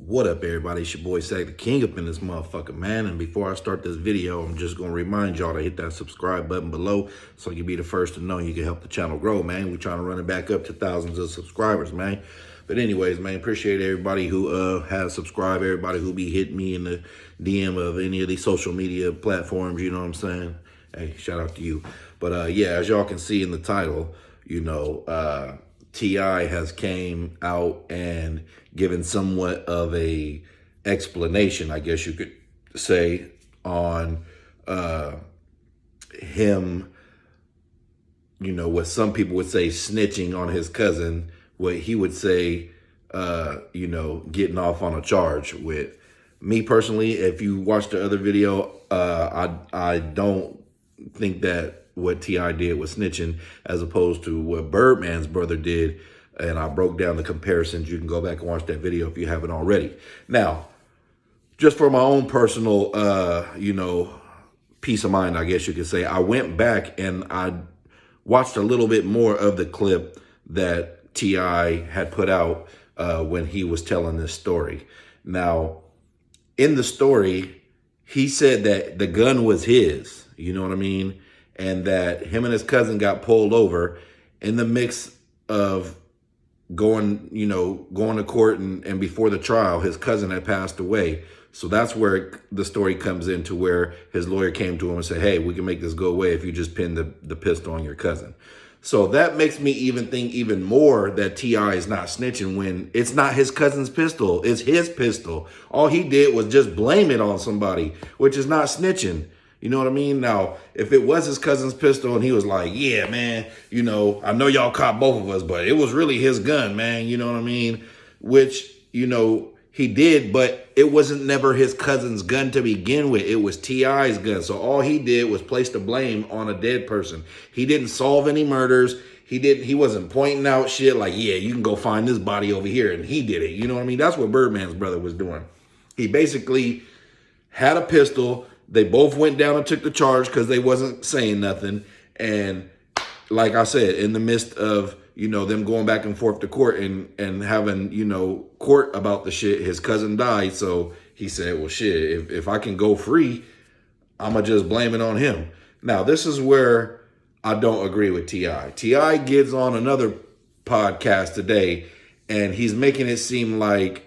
What up, everybody? It's your boy Sack the King up in this motherfucker, man. And before I start this video, I'm just going to remind y'all to hit that subscribe button below so you can be the first to know you can help the channel grow, man. We're trying to run it back up to thousands of subscribers, man. But anyways, man, appreciate everybody who has subscribed, everybody who be hitting me in the DM of any of these social media platforms, you know what I'm saying? Hey, shout out to you. But yeah, as y'all can see in the title, you know, T.I. has came out and given somewhat of a explanation, I guess you could say, on him, you know, what some people would say snitching on his cousin, what he would say, you know, getting off on a charge with. Me personally, if you watch the other video, I don't think that what T.I. did was snitching as opposed to what Birdman's brother did. And I broke down the comparisons. You can go back and watch that video if you haven't already. Now, just for my own personal, you know, peace of mind, I guess you could say, I went back and I watched a little bit more of the clip that T.I. had put out when he was telling this story. Now, in the story, he said that the gun was his, you know what I mean? And that him and his cousin got pulled over in the mix of going to court, and before the trial, his cousin had passed away. So that's where the story comes into where his lawyer came to him and said, hey, we can make this go away if you just pin the pistol on your cousin. So that makes me even think even more that T.I. is not snitching when it's not his cousin's pistol. It's his pistol. All he did was just blame it on somebody, which is not snitching. You know what I mean? Now, if it was his cousin's pistol and he was like, yeah, man, you know, I know y'all caught both of us, but it was really his gun, man. You know what I mean? Which, you know, he did, but it wasn't never his cousin's gun to begin with. It was T.I.'s gun. So all he did was place the blame on a dead person. He didn't solve any murders. He wasn't pointing out shit like, yeah, you can go find this body over here. And he did it. You know what I mean? That's what Birdman's brother was doing. He basically had a pistol. They both went down and took the charge because they wasn't saying nothing. And like I said, in the midst of, you know, them going back and forth to court and having, you know, court about the shit, his cousin died. So he said, well, shit, if I can go free, I'm going to just blame it on him. Now, this is where I don't agree with T.I. T.I. gets on another podcast today and he's making it seem like,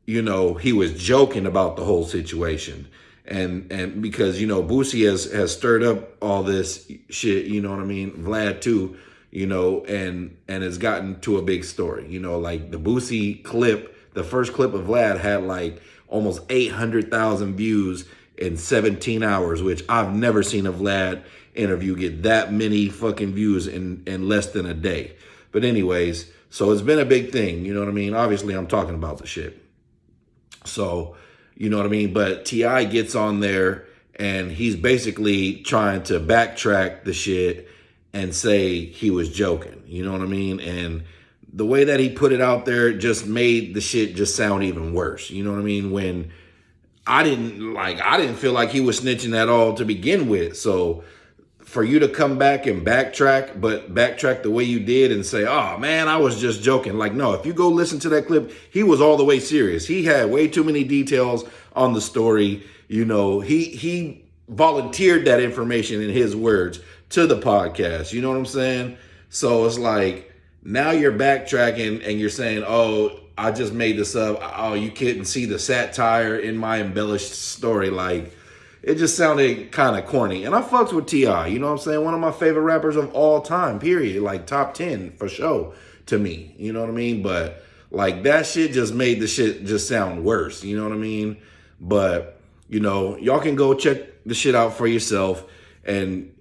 you know, he was joking about the whole situation. And because, you know, Boosie has stirred up all this shit, you know what I mean? Vlad too, you know, and it's gotten to a big story, you know, like the Boosie clip, the first clip of Vlad had like almost 800,000 views in 17 hours, which I've never seen a Vlad interview get that many fucking views in less than a day. But anyways, so it's been a big thing, you know what I mean? Obviously, I'm talking about the shit. So, you know what I mean? But T.I. gets on there and he's basically trying to backtrack the shit and say he was joking. You know what I mean? And the way that he put it out there just made the shit just sound even worse. You know what I mean? When I didn't feel like he was snitching at all to begin with. So for you to come back and backtrack, but backtrack the way you did and say, oh, man, I was just joking. Like, no, if you go listen to that clip, he was all the way serious. He had way too many details on the story. You know, he volunteered that information in his words to the podcast. You know what I'm saying? So it's like now you're backtracking and you're saying, oh, I just made this up. Oh, you couldn't see the satire in my embellished story. Like, it just sounded kind of corny. And I fucks with T.I., you know what I'm saying? One of my favorite rappers of all time, period. Like top 10 for sure to me. You know what I mean? But like that shit just made the shit just sound worse. You know what I mean? But, you know, y'all can go check the shit out for yourself. And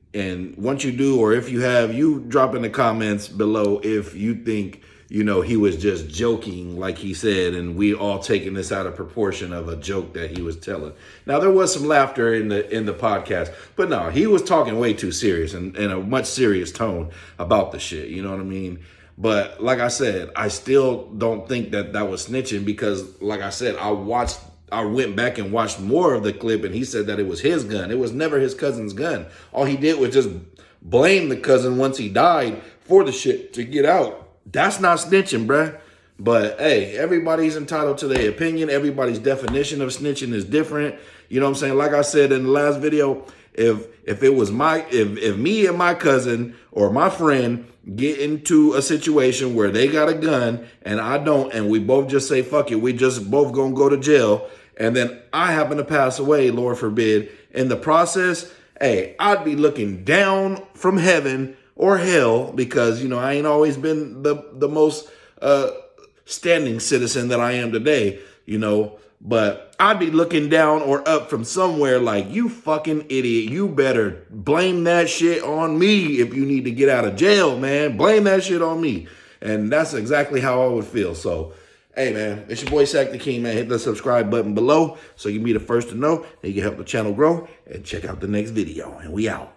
once you do, or if you have, you drop in the comments below if you think, you know, he was just joking, like he said, and we all taking this out of proportion of a joke that he was telling. Now, there was some laughter in the podcast, but no, he was talking way too serious and in a much serious tone about the shit. You know what I mean? But like I said, I still don't think that was snitching because, like I said, I went back and watched more of the clip and he said that it was his gun. It was never his cousin's gun. All he did was just blame the cousin once he died for the shit to get out. That's not snitching, bruh. But hey, everybody's entitled to their opinion. Everybody's definition of snitching is different. You know what I'm saying? Like I said in the last video, if it was if me and my cousin or my friend get into a situation where they got a gun and I don't, and we both just say, fuck it, we just both gonna go to jail, and then I happen to pass away, Lord forbid, in the process, hey, I'd be looking down from heaven or hell because, you know, I ain't always been the most standing citizen that I am today, you know, but I'd be looking down or up from somewhere like, you fucking idiot. You better blame that shit on me if you need to get out of jail, man. Blame that shit on me. And that's exactly how I would feel. So, hey, man, it's your boy Sack the King, man. Hit the subscribe button below so you can be the first to know and you can help the channel grow. And check out the next video. And we out.